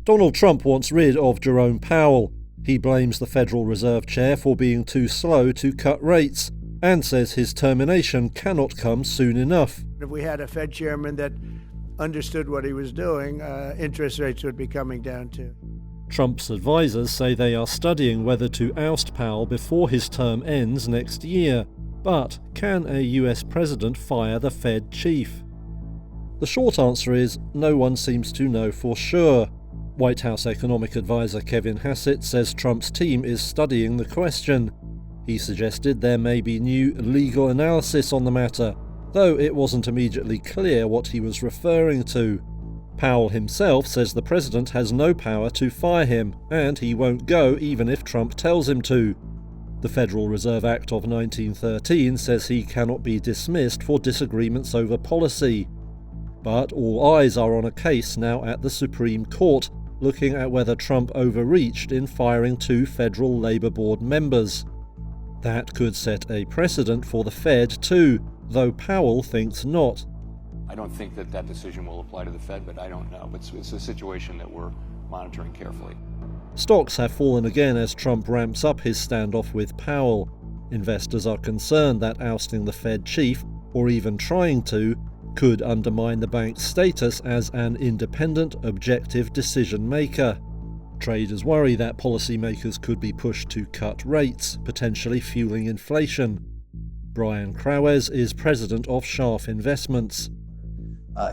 Donald Trump wants rid of Jerome Powell. He blames the Federal Reserve Chair for being too slow to cut rates and says his termination cannot come soon enough. If we had a Fed chairman that understood what he was doing, interest rates would be coming down too. Trump's advisors say they are studying whether to oust Powell before his term ends next year. But can a US president fire the Fed chief? The short answer is no one seems to know for sure. White House economic advisor Kevin Hassett says Trump's team is studying the question. He suggested there may be new legal analysis on the matter, though it wasn't immediately clear what he was referring to. Powell himself says the president has no power to fire him, and he won't go even if Trump tells him to. The Federal Reserve Act of 1913 says he cannot be dismissed for disagreements over policy. But all eyes are on a case now at the Supreme Court, looking at whether Trump overreached in firing 2 Federal Labor Board members. That could set a precedent for the Fed too, though Powell thinks not. I don't think that decision will apply to the Fed, but I don't know. It's a situation that we're monitoring carefully. Stocks have fallen again as Trump ramps up his standoff with Powell. Investors are concerned that ousting the Fed chief, or even trying to, could undermine the bank's status as an independent, objective decision maker. Traders worry that policymakers could be pushed to cut rates, potentially fueling inflation. Brian Crowes is president of Scharf Investments.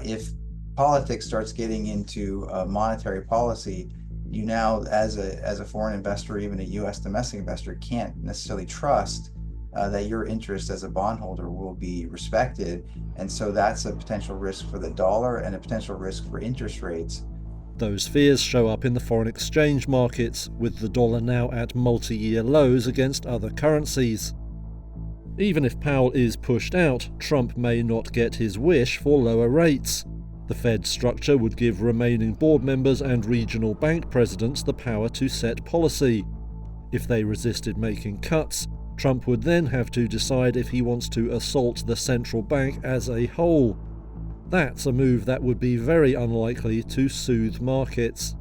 If politics starts getting into monetary policy, you now, as a foreign investor, or even a U.S. domestic investor, can't necessarily trust that your interest as a bondholder will be respected. And so that's a potential risk for the dollar and a potential risk for interest rates. Those fears show up in the foreign exchange markets, with the dollar now at multi-year lows against other currencies. Even if Powell is pushed out, Trump may not get his wish for lower rates. The Fed structure would give remaining board members and regional bank presidents the power to set policy. If they resisted making cuts, Trump would then have to decide if he wants to assault the central bank as a whole. That's a move that would be very unlikely to soothe markets.